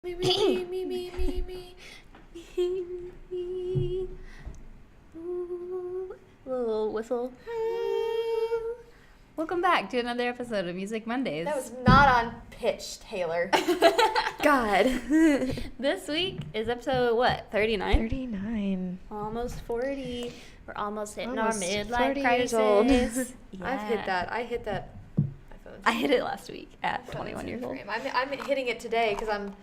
Me, me, me, me, me, me, me, me. Ooh. Little whistle. Welcome back to another episode of Music Mondays. That was not on pitch, Taylor. God. This week is episode, what, 39? 39. Almost 40. We're almost hitting Almost our midlife 40 crisis. years old. Yeah. I've hit that. I hit that. I hit it last week at 21 years old. I'm hitting it today because I'm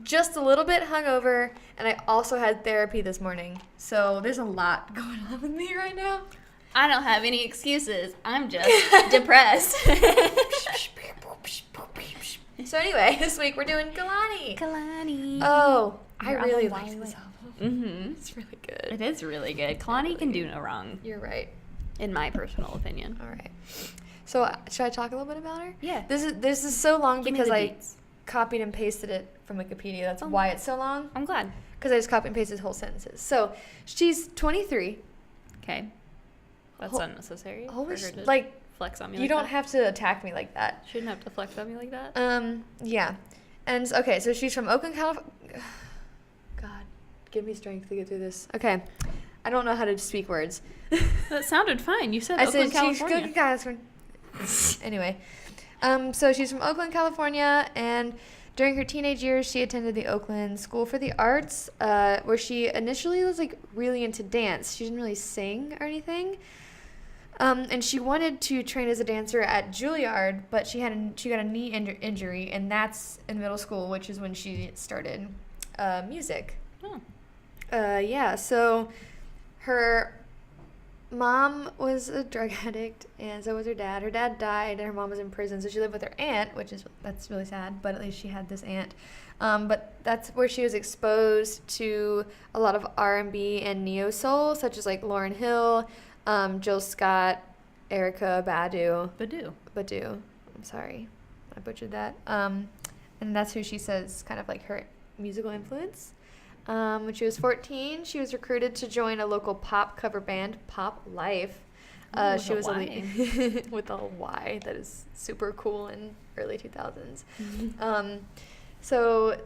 just a little bit hungover, and I also had therapy this morning. So there's a lot going on with me right now. I don't have any excuses. I'm just depressed. So anyway, this week we're doing Kehlani. Kehlani. Oh, I Your really album, like this album. Mm-hmm. It's really good. It is really good. Kehlani can do no wrong, You're right. in my personal opinion. All right. So should I talk a little bit about her? Yeah. This is so long Give me because the I deets. copied and pasted it from Wikipedia. That's Oh. why it's so long. I'm glad. Because I just copied and pasted whole sentences. So she's 23. Okay. That's Hol- unnecessary. Holy for her to like flex on me you like don't that. have to attack me like that. Shouldn't have to flex on me like that. Yeah. And okay, so she's from Oakland, California. God, give me strength to get through this. Okay. I don't know how to speak words. That sounded fine. You said I Oakland, said she's California. good guys. Anyway, so she's from Oakland, California, and during her teenage years, she attended the Oakland School for the Arts, where she initially was like really into dance. She didn't really sing or anything, and she wanted to train as a dancer at Juilliard, but she got a knee injury, and that's in middle school, which is when she started music. Oh. Yeah, so her mom was a drug addict, and so was her dad. Her dad died, and her mom was in prison, so she lived with her aunt, that's really sad, but at least she had this aunt. But that's where she was exposed to a lot of R&B and neo-soul, such as like Lauryn Hill, Jill Scott, Erykah Badu. I'm sorry, I butchered that. And that's who she says kind of like her musical influence. When she was 14, she was recruited to join a local pop cover band, Pop Life. She was with a Y. That is super cool in early 2000s. Mm-hmm. So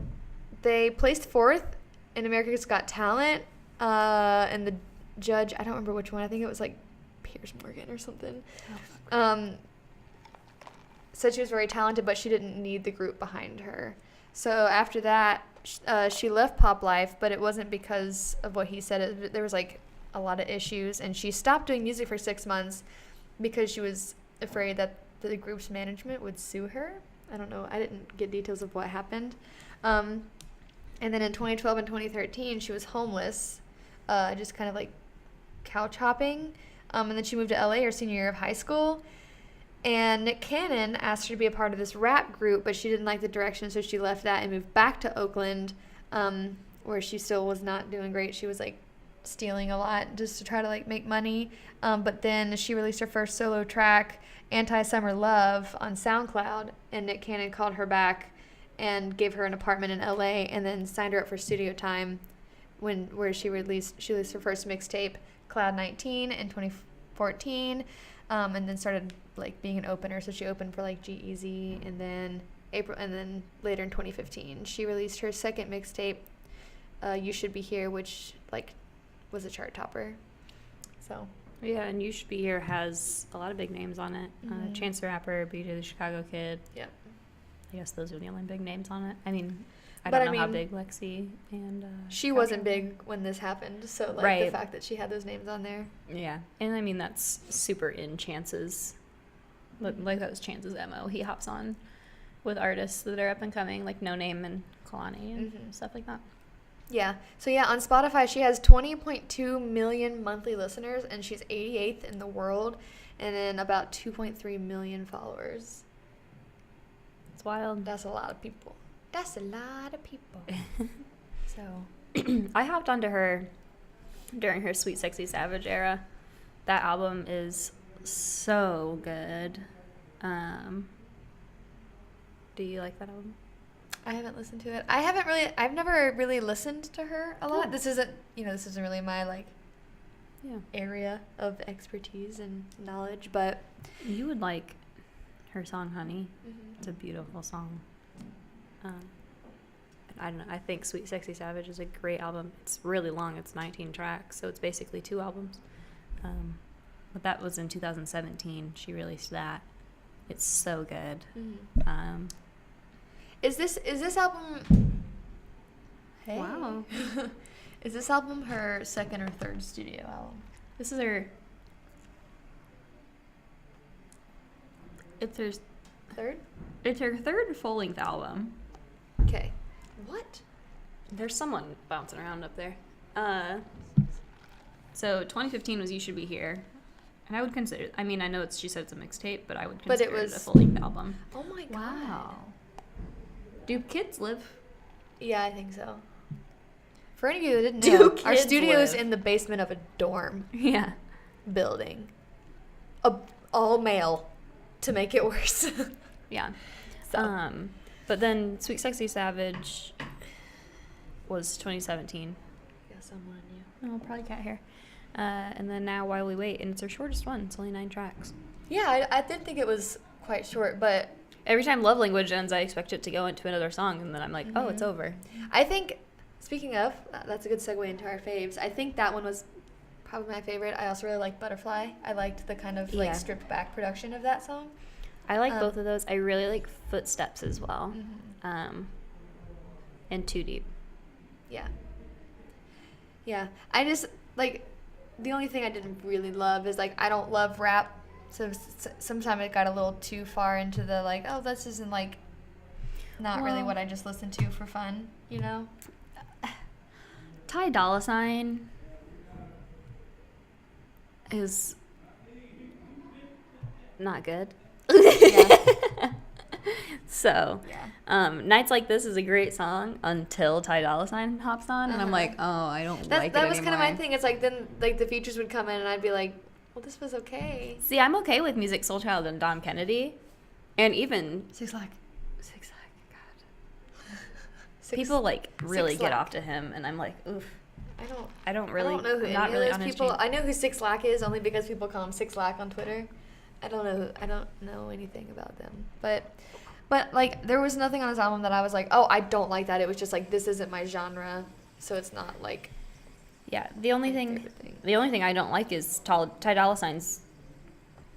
they placed fourth in America's Got Talent, and the judge, I don't remember which one. I think it was like Piers Morgan or something. Said she was very talented, but she didn't need the group behind her. So after that, she left Pop Life, but it wasn't because of what he said. There was like a lot of issues, and she stopped doing music for 6 months because she was afraid that the group's management would sue her. I don't know. I didn't get details of what happened. And then in 2012 and 2013, she was homeless, just kind of like couch hopping. And then she moved to LA her senior year of high school. And Nick Cannon asked her to be a part of this rap group, but she didn't like the direction, so she left that and moved back to Oakland, where she still was not doing great. She was like stealing a lot just to try to like make money. But then she released her first solo track, Anti-Summer Love, on SoundCloud, and Nick Cannon called her back and gave her an apartment in LA, and then signed her up for studio time where she released her first mixtape, Cloud 19, in 2014. And then started like being an opener. So she opened for like G-Eazy, and then later in 2015 she released her second mixtape, You Should Be Here, which like was a chart topper. So Yeah, and You Should Be Here has a lot of big names on it. Mhm. Chance the Rapper, BJ the Chicago Kid. yeah. I guess those are the only big names on it. I mean, I But don't I know how mean, big Lexi and She Kyle wasn't are. big when this happened, so like Right. the fact that she had those names on there. Yeah, and I mean that's super in Chance's. Like that was Chance's MO. He hops on with artists that are up and coming, like No Name and Kehlani and Mhm. stuff like that. Yeah. So yeah, on Spotify she has 20.2 million monthly listeners, and she's 88th in the world, and then about 2.3 million followers. It's wild. That's a lot of people. So I hopped onto her during her Sweet Sexy Savage era. That album is so good. Do you like that album? I haven't listened to it. I've never really listened to her a lot. Oh. This isn't really my like Yeah. area of expertise and knowledge, but You would like her song Honey. It's a beautiful song. And I don't know. I think Sweet Sexy Savage is a great album. It's really long. It's 19 tracks, so it's basically 2 albums. But that was in 2017. She released that. It's so good. Mm-hmm. Is this album? Hey. Wow. Is this album her second or third studio album? This is her. It's her Third? It's her third full-length album. Okay. What? There's someone bouncing around up there. So 2015 was You Should Be Here. And I would consider, I mean, I know she said it's a mixtape, but I would consider it a full-length album. Oh my god. Wow. Do kids live? Yeah, I think so. For any of you who didn't Do know, kids our studio is live? in the basement of a dorm Yeah. building. All male, to make it worse. Yeah. So. But then Sweet Sexy Savage was 2017. Yeah, someone, yeah. Oh, probably cat hair. And then now While We Wait, and it's her shortest one. It's only 9 tracks. Yeah, I did think it was quite short, but Every time Love Language ends, I expect it to go into another song, and then I'm like, oh, it's over. I think, speaking of, that's a good segue into our faves. I think that one was probably my favorite. I also really liked Butterfly. I liked the kind of Yeah. stripped back production of that song. I like both of those. I really like Footsteps as well. And Too Deep. Yeah. Yeah. I just, like, the only thing I didn't really love is, like, I don't love rap. So sometimes it got a little too far into the, like, oh, this isn't, like, not really what I just listened to for fun, you know? Ty Dolla $ign is not good. Yeah. So, Yeah. Nights Like This is a great song until Ty Dolla $ign hops on, and I'm like, oh, I don't like it That was anymore. kind of my thing. It's like, then, like, the features would come in and I'd be like, well, this was okay. See, I'm okay with Music Soul Child and Dom Kennedy, and even Six Lack. God. People like really Six get Lack. off to him, and I'm like, oof. I don't really. know who I'm any not of really those on his people. team. I know who Six Lack is only because people call him Six Lack on Twitter. I don't know anything about them. But like there was nothing on his album that I was like, oh, I don't like that. It was just like, this isn't my genre, so it's not like. Yeah, the only thing I don't like is Ty Dolla $ign's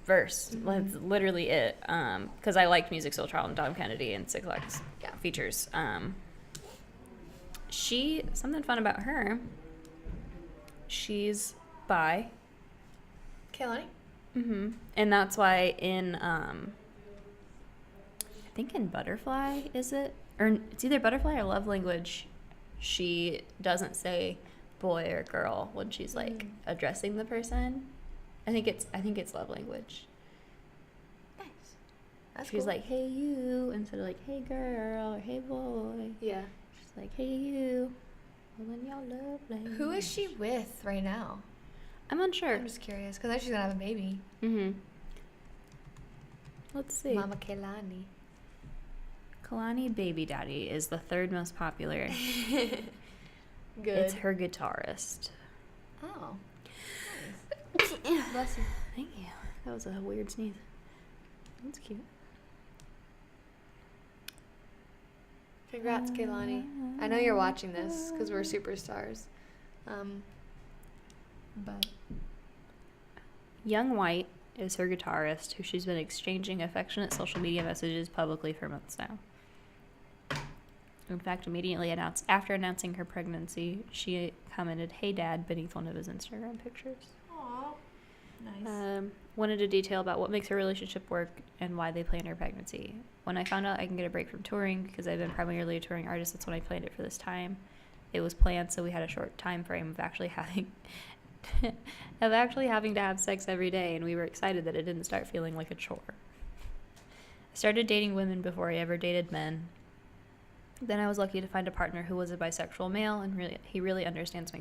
verse. That's literally it. Because I liked Music Soul Child and Dom Kennedy and Six Lack's features. Something fun about her. She's bi. Kehlani? Mm-hmm. And that's why in, I think in Butterfly, is it? Or it's either Butterfly or Love Language. She doesn't say boy or girl when she's like addressing the person. I think it's Love Language. Nice. That's She's cool. like, hey you, instead of like, hey girl or hey boy. Yeah. She's like, hey you. When y'all love language. Who is she with right now? I'm unsure. I'm just curious because I know she's gonna have a baby. Mm-hmm. Let's see. Mama Kehlani. Kehlani Baby Daddy is the 3rd most popular. Good. It's her guitarist. Oh. Nice. Bless you. Thank you. That was a weird sneeze. That's cute. Congrats, Kehlani. I know you're watching this because we're superstars. But Young White is her guitarist, who she's been exchanging affectionate social media messages publicly for months now. In fact, immediately after announcing her pregnancy, she commented, "Hey Dad," beneath one of his Instagram pictures. Aw. Nice. Wanted to detail about what makes her relationship work and why they planned her pregnancy. When I found out I can get a break from touring, because I've been primarily a touring artist, that's when I planned it for this time. It was planned, so we had a short time frame of actually having to have sex every day, and we were excited that it didn't start feeling like a chore. I started dating women before I ever dated men. Then I was lucky to find a partner who was a bisexual male, and he really understands my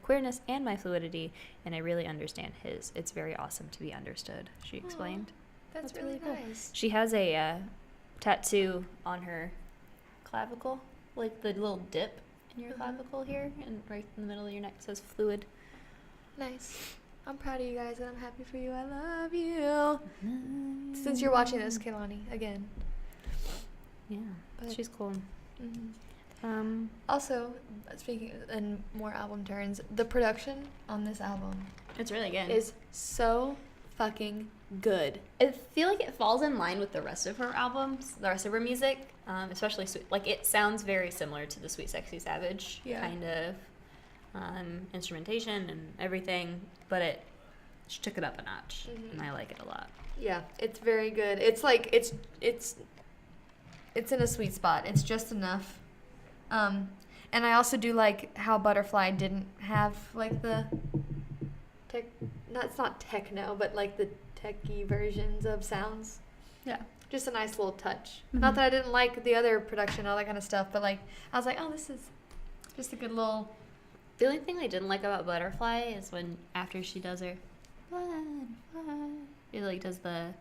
queerness and my fluidity, and I really understand his. It's very awesome to be understood, she explained. That's That's really really cool. nice. She has a tattoo on her clavicle, like the little dip in your clavicle here, and right in the middle of your neck says fluid. Nice. I'm proud of you guys, and I'm happy for you. I love you. Since you're watching this, Kehlani, again. Yeah, But- she's cool. Mm-hmm. Also, speaking in more album turns, the production on this album It's really good. is so fucking good. I feel like it falls in line with the rest of her albums, the rest of her music, especially like it sounds very similar to the Sweet Sexy Savage kind of instrumentation and everything, but she took it up a notch, and I like it a lot. Yeah, it's very good. It's like it's in a sweet spot. It's just enough. And I also do like how Butterfly didn't have like the it's not techno, but like the techy versions of sounds. Yeah. Just a nice little touch. Not that I didn't like the other production, all that kind of stuff, but like I was like, oh, this is just a good little. The only thing I didn't like about Butterfly is when after she does her, it like does the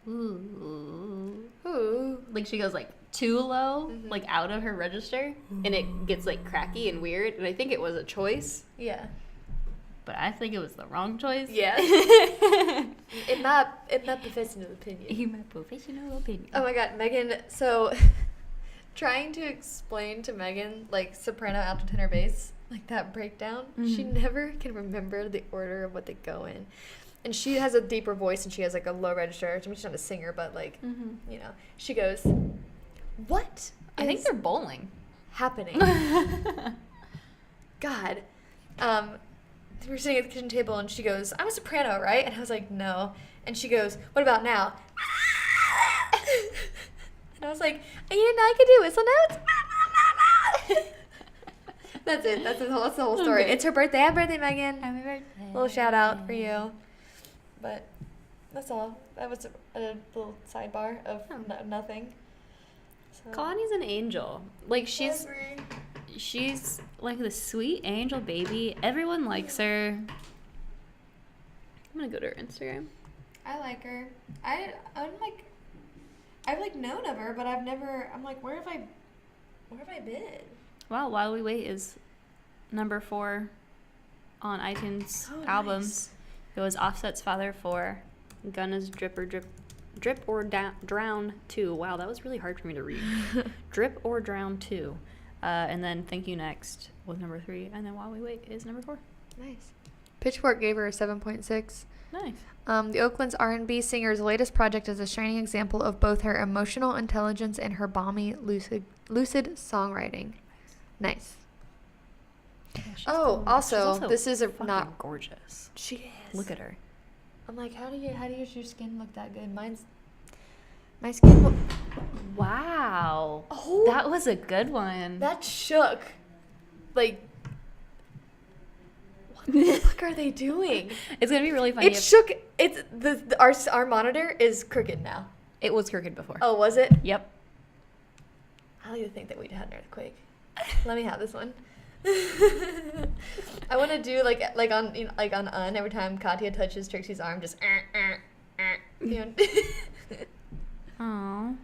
ooh, like she goes like too low, like out of her register, and it gets like cracky and weird. And I think it was a choice. Yeah. But I think it was the wrong choice. Yeah. in my professional opinion. In my professional opinion. Oh my god, Megan. So, trying to explain to Megan like soprano, alto, tenor, bass, like that breakdown, she never can remember the order of what they go in. And she has a deeper voice and she has like a low register. I mean, she's not a singer, but like, you know, she goes, "What? I think they're bowling. Happening." God. We were sitting at the kitchen table and she goes, "I'm a soprano, right?" And I was like, "No." And she goes, "What about now?" And I was like, "You didn't know I could do whistle notes?" That's it. That's the whole story. Okay. It's her birthday. Happy birthday, Megan. Happy birthday. Little shout out for you. But that's all. That was a little sidebar of nothing. So. Kehlani's an angel. Like she's like the sweet angel baby. Everyone likes her. I'm gonna go to her Instagram. I like her. I've known of her, but I've never. I'm like, where have I been? Wow, While We Wait is number 4 on iTunes albums. Nice. It was Offset's Father 4, Gunna's Drip or Drown 2. Wow, that was really hard for me to read. Drip or Drown 2. And then Thank You Next was number 3, and then While We Wait is number 4. Nice. Pitchfork gave her a 7.6. Nice. The Oakland's R&B singer's latest project is a shining example of both her emotional intelligence and her balmy, lucid songwriting. Nice. Yeah, also, this is not gorgeous. She is. Look at her. I'm like, how does your skin look that good? My skin. Wow. Oh, that was a good one. That shook. Like, what the fuck are they doing? It's gonna be really funny. It shook. It's our monitor is crooked now. It was crooked before. Oh, was it? Yep. I don't even think that we'd had an earthquake. Let me have this one. I want to do like on every time Katya touches Trixie's arm, just you know. Aww.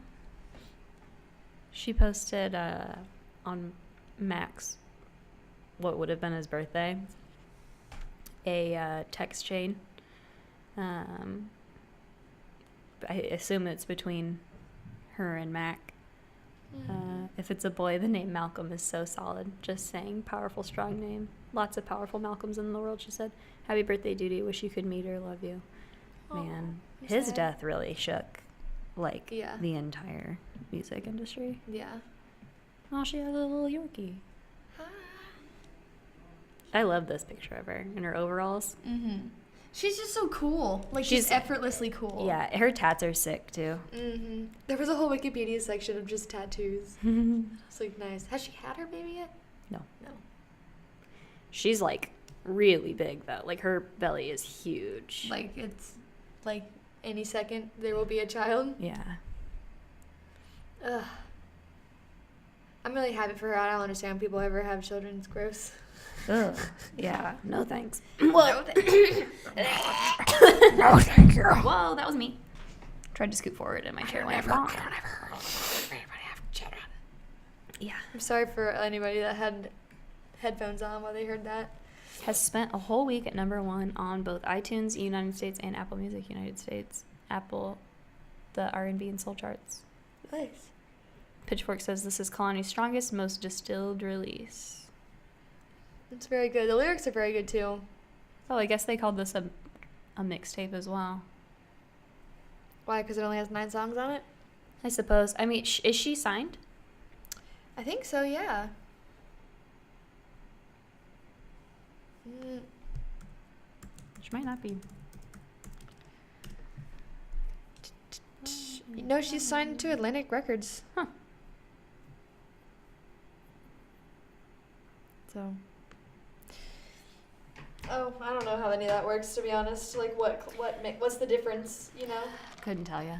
She posted on Max, what would have been his birthday, a text chain. I assume it's between her and Mac. If it's a boy, the name Malcolm is so solid. Just saying, powerful, strong name. Lots of powerful Malcolms in the world, she said. Happy birthday, Duty. Wish you could meet her. Love you. Man, his sad. death really shook, like, the entire music industry. Yeah. Oh, she has a little Yorkie. I love this picture of her in her overalls. Mm-hmm. She's just so cool. Like, she's effortlessly cool. Yeah, her tats are sick, too. Mm-hmm. There was a whole Wikipedia section of just tattoos. It's like, nice. Has she had her baby yet? No. No. She's, like, really big, though. Like, her belly is huge. Like, it's, like, any second there will be a child. Yeah. Ugh. I'm really happy for her. I don't understand people ever have children. It's gross. Ugh. Yeah. No thanks. Well, no thank you. Whoa, that was me. Tried to scoot forward and my chair went wrong. Yeah. I'm sorry for anybody that had headphones on while they heard that. Has spent a whole week at number 1 on both iTunes United States and Apple Music United States. Apple, the R&B and soul charts. Nice. Pitchfork says this is Kehlani's strongest, most distilled release. It's very good. The lyrics are very good too. Oh, I guess they called this a mixtape as well. Why? Because it only has 9 songs on it? I suppose. I mean, is she signed? I think so, yeah. She might not be. No, she's signed to Atlantic Records. Huh. So. Oh, I don't know how any of that works, to be honest. Like, what's the difference, you know? Couldn't tell you.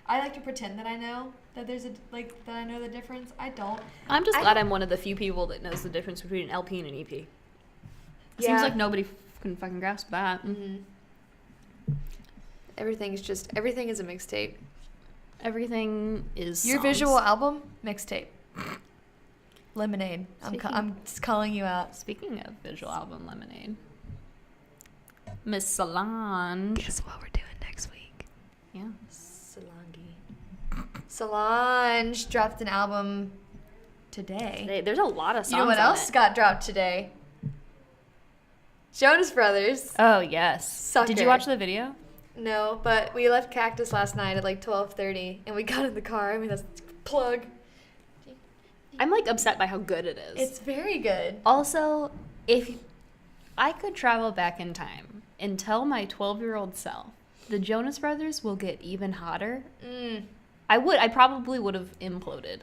I like to pretend that I know that there's that I know the difference. I don't. I'm just glad I'm one of the few people that knows the difference between an LP and an EP. It seems like nobody can fucking grasp that. Mm-hmm. Everything is a mixtape. Everything is Your songs. visual album, mixtape. Lemonade. I'm just calling you out. Speaking of visual album, Lemonade. Miss Solange. Guess what we're doing next week? Yeah. Solange dropped an album today. There's a lot of songs. You know what else got dropped today? Jonas Brothers. Oh, yes. Sucker. Did you watch the video? No, but we left Cactus last night at like 12:30, and we got in the car. I mean, that's plug. I'm like upset by how good it is. It's very good. Also, if I could travel back in time and tell my 12-year-old self the Jonas Brothers will get even hotter, I probably would have imploded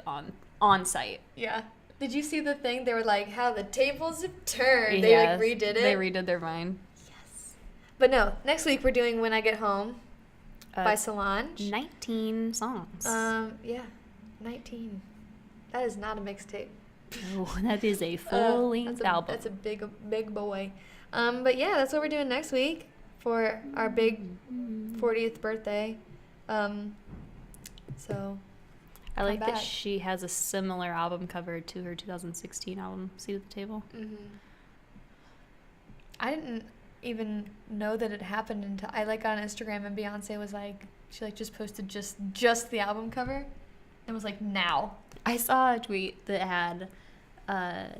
on site. Yeah. Did you see the thing? They were like, how the tables have turned. They like redid it. They redid their mind. Yes. But no, next week we're doing When I Get Home by Solange. 19 songs. Yeah, 19. That is not a mixtape. No, that is a full-length album. That's a big boy. But yeah, that's what we're doing next week for our big 40th birthday. So I like that she has a similar album cover to her 2016 album, Seat at the Table. Mm-hmm. I didn't even know that it happened until I like got on Instagram and Beyonce was like, she like just posted just the album cover and was like, now. I saw a tweet that had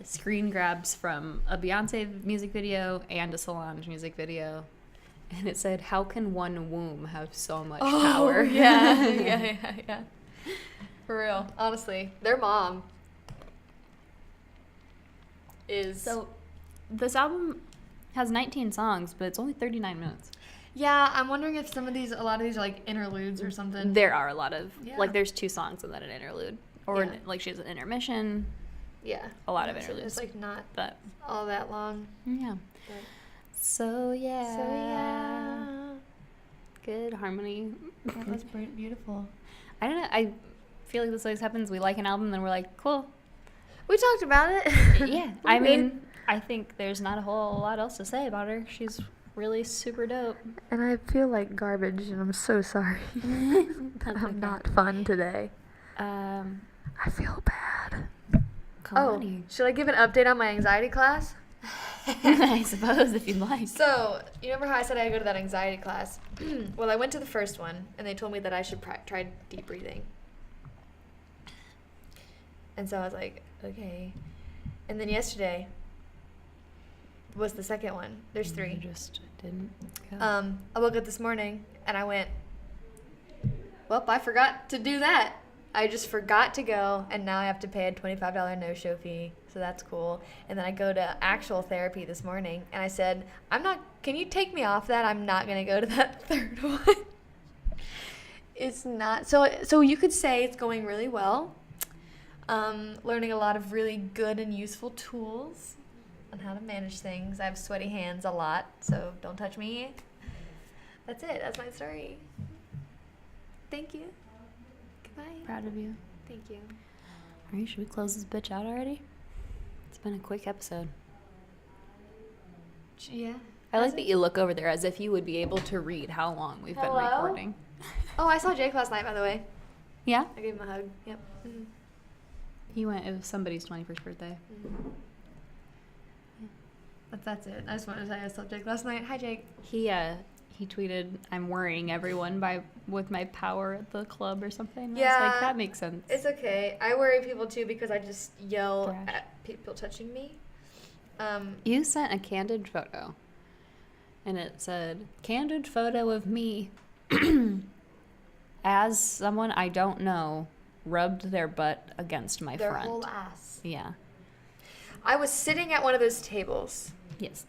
screen grabs from a Beyonce music video and a Solange music video. And it said, how can one womb have so much power? Yeah. For real. Honestly, their mom is... So, this album has 19 songs, but it's only 39 minutes. Yeah, I'm wondering if a lot of these are like interludes or something. There are a lot of, Yeah. like there's 2 songs and then an interlude. Or like she has an intermission. Yeah. A lot of interludes. It's like not but all that long. Yeah. But. So yeah. Good harmony. That was beautiful. I don't know. I feel like this always happens. We like an album, then we're like, cool. We talked about it. Yeah. I mean, I think there's not a whole lot else to say about her. She's really super dope. And I feel like garbage, and I'm so sorry. I'm not fun today. I feel bad. Kehlani. Should I give an update on my anxiety class? I suppose, if you'd like. So, you remember how I said I go to that anxiety class? Well, I went to the first one, and they told me that I should try deep breathing. And so I was like, okay. And then yesterday was the second one. There's 3. You just didn't go. I woke up this morning, and I went, well, I forgot to do that. I just forgot to go, and now I have to pay a $25 no-show fee, so that's cool. And then I go to actual therapy this morning, and I said, can you take me off that? I'm not going to go to that third one. It's not, so you could say it's going really well. Learning a lot of really good and useful tools on how to manage things. I have sweaty hands a lot, so don't touch me. That's it. That's my story. Thank you. Goodbye. Proud of you. Thank you. All right, should we close this bitch out already? It's been a quick episode. Yeah. I like that you look over there as if you would be able to read how long we've been recording. Oh, I saw Jake last night, by the way. Yeah? I gave him a hug. Yep. Mm-hmm. He went, it was somebody's 21st birthday. Mm-hmm. Yeah. That's it. I just wanted to say I saw Jake last night. Hi, Jake. He he tweeted, "I'm worrying everyone with my power at the club" or something. And I Yeah. was like, that makes sense. It's okay. I worry people too because I just yell Brash. at people touching me. You sent a candid photo, and it said, "Candid photo of me as someone I don't know rubbed their butt against my Their front." whole ass. Yeah. I was sitting at one of those tables. Yes.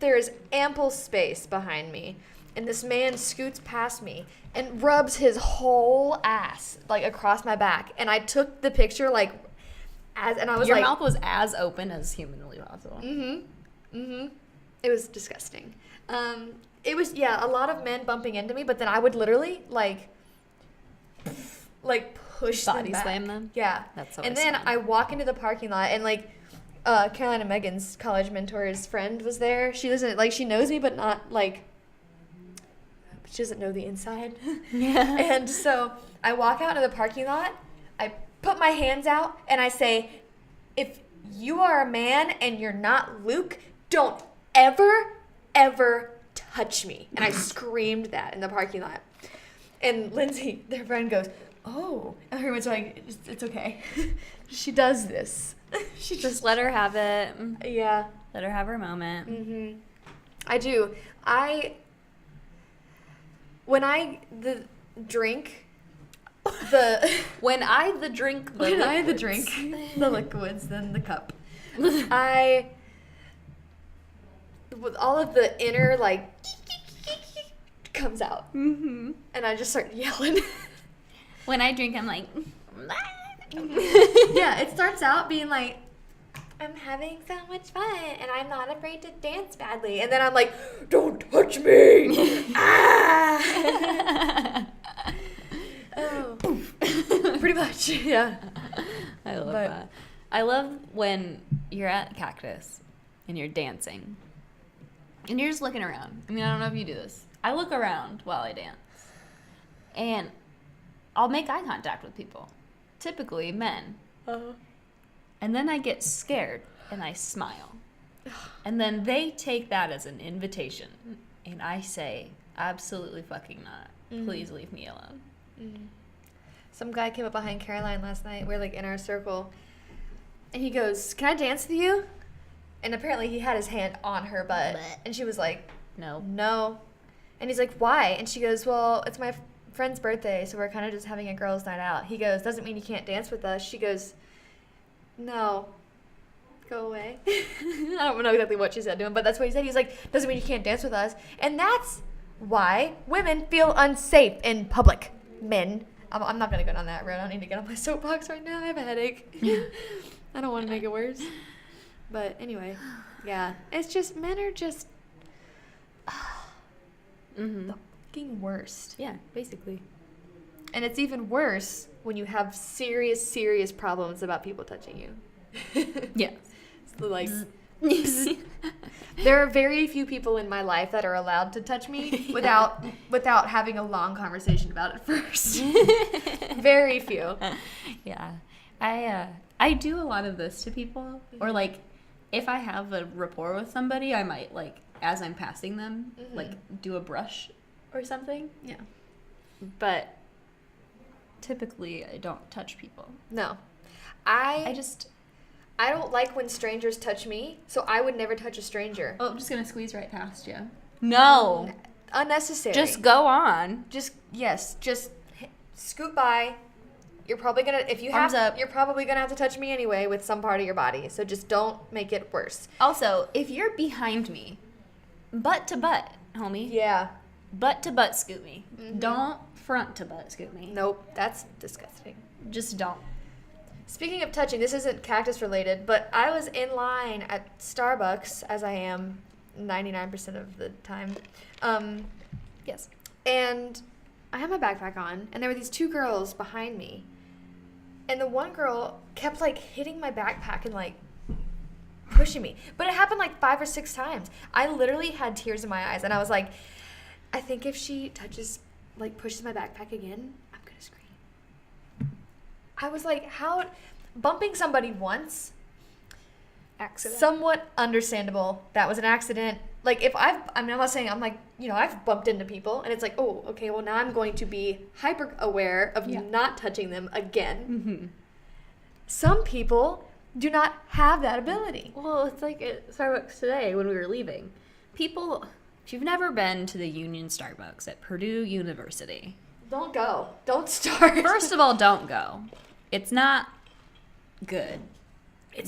There is ample space behind me, and this man scoots past me and rubs his whole ass like across my back. And I took the picture and I was Your like, mouth was as open as humanly possible. It was disgusting. It was a lot of men bumping into me, but then I would literally like push Body them back. slam them? Yeah. That's so And then I walk into the parking lot and Kehlani and Megan's college mentor's friend was there. She doesn't she knows me, but not she doesn't know the inside. Yeah. And so I walk out into the parking lot. I put my hands out and I say, "If you are a man and you're not Luke, don't ever touch me." And I screamed that in the parking lot. And Lindsay, their friend, goes, "Oh." And everyone's like, "It's okay." She does this. She Just let her have it. Yeah. Let her have her moment. Mm-hmm. I do. When I drink the When I drink the when I liquids. drink the liquids, then the cup. With all of the inner comes out, Mm-hmm. and I just start yelling. When I drink, I'm like, Yeah, it starts out being like, "I'm having so much fun, and I'm not afraid to dance badly," and then I'm like, "Don't touch me!" Ah! Oh, pretty much, yeah. I love But- that. I love when you're at Cactus and you're dancing and you're just looking around. I mean, I don't know if you do this. I look around while I dance and I'll make eye contact with people, typically men. And then I get scared and I smile. And then they take that as an invitation. And I say, absolutely fucking not. Please leave me alone. Some guy came up behind Caroline last night. We're in our circle. And he goes, "Can I dance with you?" And apparently he had his hand on her butt. Bleh. And she was like, No. "No." And he's like, "Why?" And she goes, "Well, it's my friend's birthday, so we're kind of just having a girls' night out." He goes, "Doesn't mean you can't dance with us." She goes, "No. Go away." I don't know exactly what she said to him, but that's what he said. He's like, "Doesn't mean you can't dance with us." And that's why women feel unsafe in public. Men. I'm not going to go down that road. I don't need to get on my soapbox right now. I have a headache. I don't want to make it worse. But anyway, yeah. It's just, men are just Mm-hmm. the fucking worst. Yeah, basically. And it's even worse when you have serious problems about people touching you. Yeah. So there are very few people in my life that are allowed to touch me without having a long conversation about it first. Very few. Yeah. I do a lot of this to people. Or if I have a rapport with somebody, I might as I'm passing them, do a brush or something. Yeah. But typically I don't touch people. No. I I don't like when strangers touch me, so I would never touch a stranger. Oh, I'm just gonna squeeze right past you. No. Unnecessary. Just go on. Just scoot by. You're probably gonna Arms up. You're probably gonna have to touch me anyway with some part of your body. So just don't make it worse. Also, if you're behind me, butt to butt, homie. Yeah. Butt to butt scoot me. Mhm. Don't front to butt scoot me. Nope. That's disgusting. Just don't. Speaking of touching, this isn't cactus related, but I was in line at Starbucks, as I am 99% of the time. Yes. And I had my backpack on, and there were these two girls behind me. And the one girl kept hitting my backpack and pushing me. But it happened 5 or 6 times. I literally had tears in my eyes, and I was like, I think if she pushes my backpack again, I'm gonna scream. I was like, how bumping somebody once, Accident. somewhat understandable. That was an accident. like if I'm not saying I'm like, I've bumped into people and it's like, oh, okay, well now I'm going to be hyper aware of not touching them again. Mm-hmm. Some people do not have that ability. Well, it's like at Starbucks today when we were leaving. People, if you've never been to the Union Starbucks at Purdue University, don't go. Don't start. First of all, don't go. It's not good.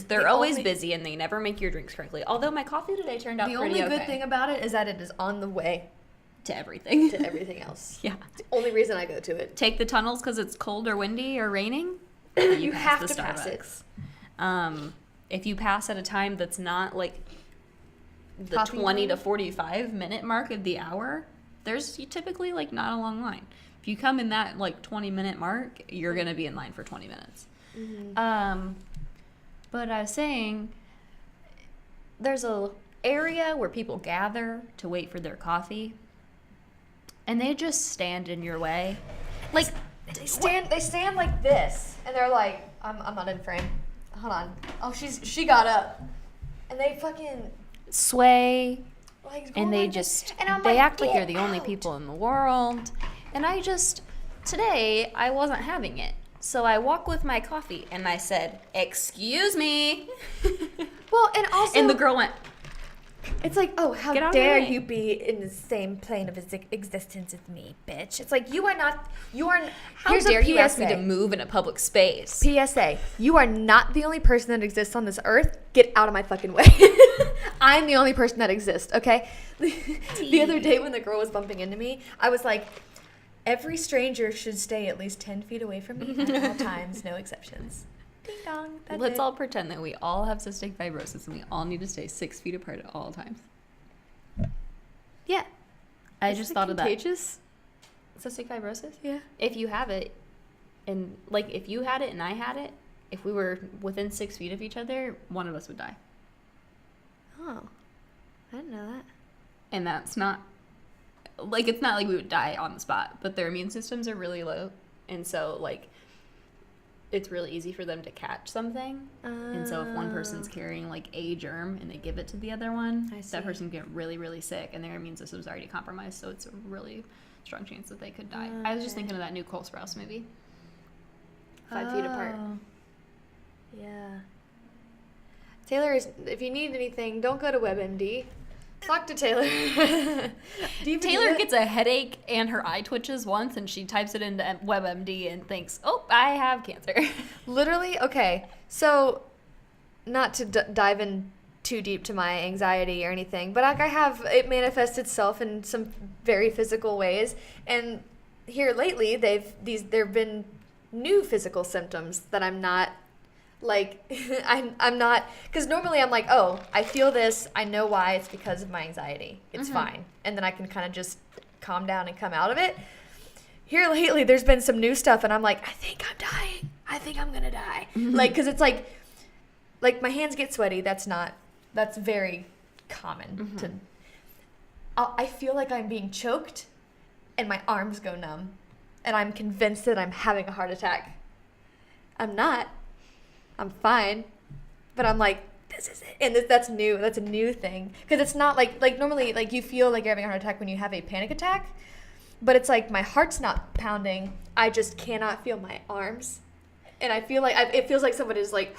They're always busy and they never make your drinks correctly. Although my coffee today turned out pretty okay. The only good thing about it is that it is on the way to everything. To everything else. Yeah. It's the only reason I go to it. Take the tunnels because it's cold or windy or raining. You have to pass it. If you pass at a time that's not like the Coffee 20 line? to 45 minute mark of the hour, there's typically like not a long line. If you come in that like 20-minute mark, you're going to be in line for 20 minutes. Mm-hmm. But I was saying, there's a area where people gather to wait for their coffee, and they just stand in your way. Like they stand like this, and they're like, I'm not in frame. Hold on. Oh, she got up, and they fucking sway, like, and they like just and they like, act like they're the out. only people in the world. And today I wasn't having it. So I walk with my coffee, and I said, "Excuse me." Well, and also... And the girl went... It's like, oh, how dare you be in the same plane of existence as me, bitch. It's like, you are... How dare you ask me to move in a public space? PSA, you are not the only person that exists on this earth. Get out of my fucking way. I'm the only person that exists, okay? The other day when the girl was bumping into me, I was like... Every stranger should stay at least 10 feet away from me at all times, no exceptions. Ding dong. Let's all pretend that we all have cystic fibrosis and we all need to stay 6 feet apart at all times. Yeah. I just thought of that. Contagious? Cystic fibrosis? Yeah. If you have it, and like if you had it and I had it, if we were within 6 feet of each other, one of us would die. Oh. I didn't know that. And that's not... Like, it's not like we would die on the spot, but their immune systems are really low. And so, like, it's really easy for them to catch something. And so if one person's carrying, like, a germ and they give it to the other one, that person can get really, really sick, and their immune system's already compromised, so it's a really strong chance that they could die. I was just thinking of that new Cole Sprouse movie. 5 feet apart. Yeah. Taylor, if you need anything, don't go to WebMD. Talk to Taylor. Taylor gets a headache and her eye twitches once, and she types it into WebMD and thinks, oh, I have cancer. Literally, okay. So, not to dive in too deep to my anxiety or anything, but like it manifests itself in some very physical ways. And here lately, there've been new physical symptoms that I'm not... Like, I'm not, because normally I'm like, oh, I feel this, I know why, it's because of my anxiety, it's fine, and then I can kind of just calm down and come out of it. Here lately, there's been some new stuff, and I'm like, I think I'm dying, I think I'm gonna die, like, because it's like my hands get sweaty, that's very common, I feel like I'm being choked, and my arms go numb, and I'm convinced that I'm having a heart attack. I'm not. I'm fine, but I'm like, this is it, and that's new. That's a new thing, because it's not like normally, like, you feel like you're having a heart attack when you have a panic attack, but it's like my heart's not pounding. I just cannot feel my arms, and I feel like it feels like somebody's like.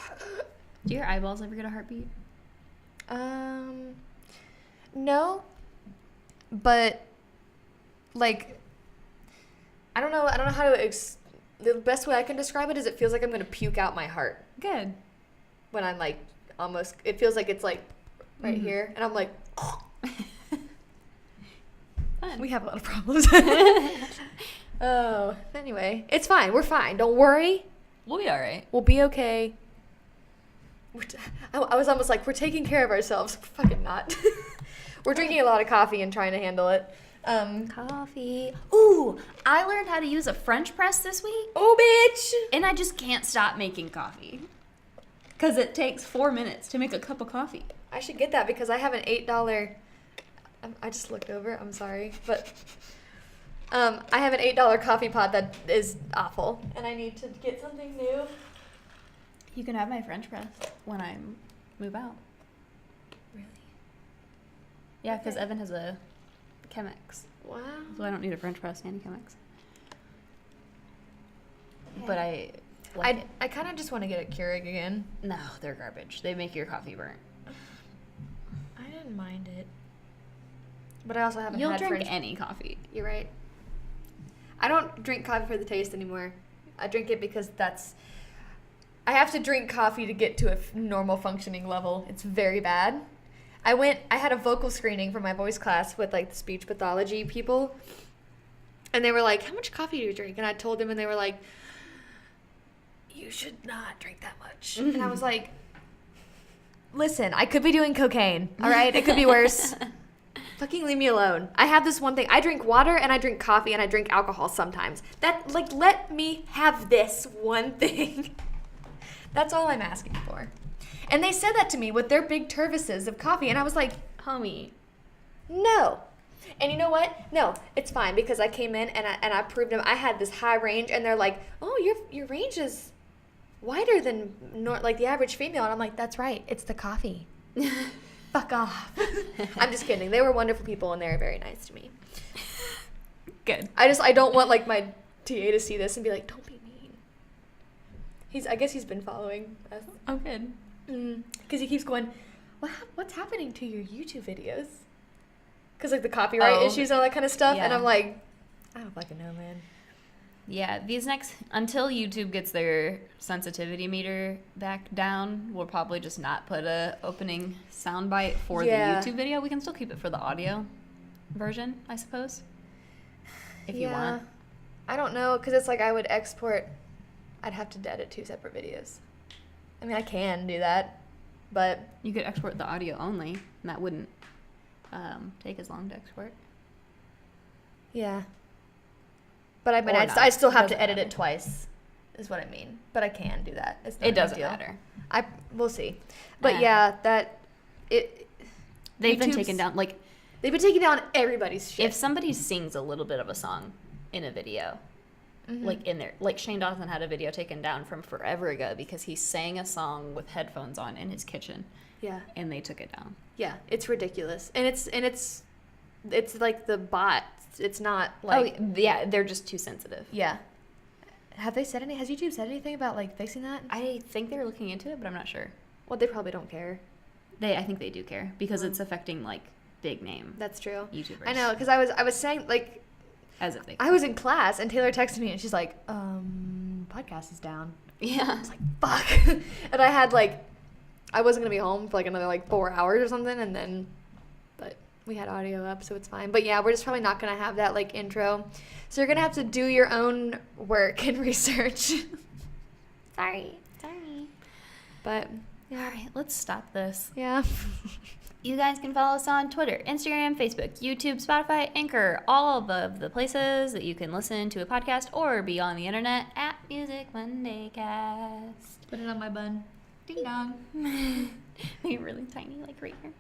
Do your eyeballs ever get a heartbeat? No, but like, I don't know how to. The best way I can describe it is it feels like I'm going to puke out my heart. Good. When I'm like almost, it feels like it's like right here, and I'm like, Fun. We have a lot of problems. Oh, anyway, it's fine. We're fine. Don't worry. We'll be all right. We'll be okay. I was almost like, we're taking care of ourselves. We're fucking not. We're drinking a lot of coffee and trying to handle it. Coffee. Ooh, I learned how to use a French press this week. Oh, bitch. And I just can't stop making coffee. Because it takes 4 minutes to make a cup of coffee. I should get that because I have an $8... I just looked over. I'm sorry. But I have an $8 coffee pot that is awful. And I need to get something new. You can have my French press when I move out. Really? Yeah, because Okay. Evan has a Chemex. Wow. So I don't need a French press and a Chemex. Yeah. But I like it. I kind of just want to get a Keurig again. No, they're garbage. They make your coffee burnt. I didn't mind it. But I also haven't You'll had drink French. any coffee. You're right. I don't drink coffee for the taste anymore. I drink it because I have to drink coffee to get to a normal functioning level. It's very bad. I had a vocal screening for my voice class with like the speech pathology people. And they were like, "How much coffee do you drink?" And I told them and they were like, "You should not drink that much." And I was like, "Listen, I could be doing cocaine, all right? It could be worse. Fucking leave me alone. I have this one thing. I drink water and I drink coffee and I drink alcohol sometimes. Let me have this one thing." That's all I'm asking for. And they said that to me with their big turvises of coffee. And I was like, Homie. no. And you know what? No, it's fine because I came in and I proved them. I had this high range and they're like, "Oh, your range is wider than like the average female." And I'm like, "That's right. It's the coffee." Fuck off. I'm just kidding. They were wonderful people and they were very nice to me. Good. I don't want like my TA to see this and be like, "Don't be mean." I guess he's been following us. Oh, good. Because he keeps going, "What's happening to your YouTube videos?" Because like the copyright issues and all that kind of stuff. Yeah. And I'm like, I don't fucking know, man. Yeah, until YouTube gets their sensitivity meter back down, we'll probably just not put a opening soundbite for the YouTube video. We can still keep it for the audio version, I suppose, if you want. I don't know, because it's like I would export. I'd have to edit 2 separate videos. I mean, I can do that, but You could export the audio only, and that wouldn't take as long to export. yeah. But I mean, Or I not. still have to Doesn't edit matter. it twice, is what I mean. But I can do that. It's not a It big doesn't deal. matter. We'll see. But Nah. yeah, They've been YouTube's- taken down. Like, they've been taking down everybody's shit. if somebody sings a little bit of a song in a video, like in there, like Shane Dawson had a video taken down from forever ago because he sang a song with headphones on in his kitchen, yeah, and they took it down. yeah, it's ridiculous, and it's like the bot. It's not like Yeah, they're just too sensitive. yeah. Has YouTube said anything about like fixing that? I think they're looking into it, but I'm not sure. Well, they probably don't care. I think they do care because it's affecting like big name That's true. YouTubers. I know, because I was saying like As if they. I was in class and Taylor texted me and she's like, podcast is down. Yeah. I was like, fuck. And I had like, I wasn't gonna be home for like another like 4 hours or something, and then, but we had audio up, so it's fine. But yeah, we're just probably not gonna have that like intro, so you're gonna have to do your own work and research. Sorry. But All right, let's stop this. yeah. You guys can follow us on Twitter, Instagram, Facebook, YouTube, Spotify, Anchor, all of the places that you can listen to a podcast or be on the internet at Music Monday Cast. Put it on my bun. Ding dong. Make it really tiny, like right here.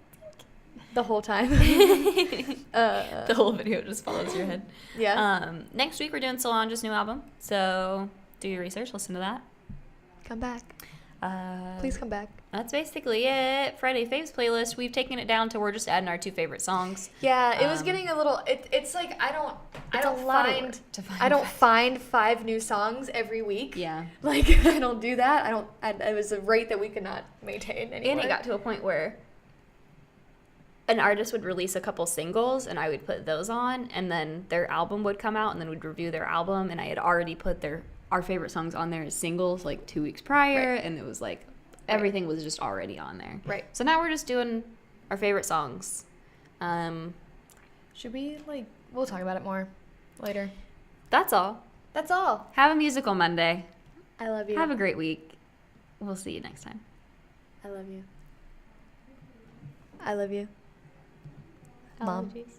The whole time. The whole video just follows your head. Yeah. Next week we're doing Solange's new album, so do your research, listen to that. Come back. Please come back. That's basically it. Friday Faves playlist. We've taken it down to we're just adding our 2 favorite songs. Yeah, it was getting a little. It's like I don't a lot of work to find I don't five. find 5 new songs every week. Yeah. Like I don't do that. It was a rate that we could not maintain anymore. And it got to a point where an artist would release a couple singles and I would put those on, and then their album would come out and then we'd review their album, and I had already put our favorite songs on there as singles like 2 weeks prior, Right. and it was like everything was just already on there. Right. So now we're just doing our favorite songs. Should we we'll talk about it more later. That's all. That's all. Have a musical Monday. I love you. Have a great week. We'll see you next time. I love you. I love you. Mom. Allergies.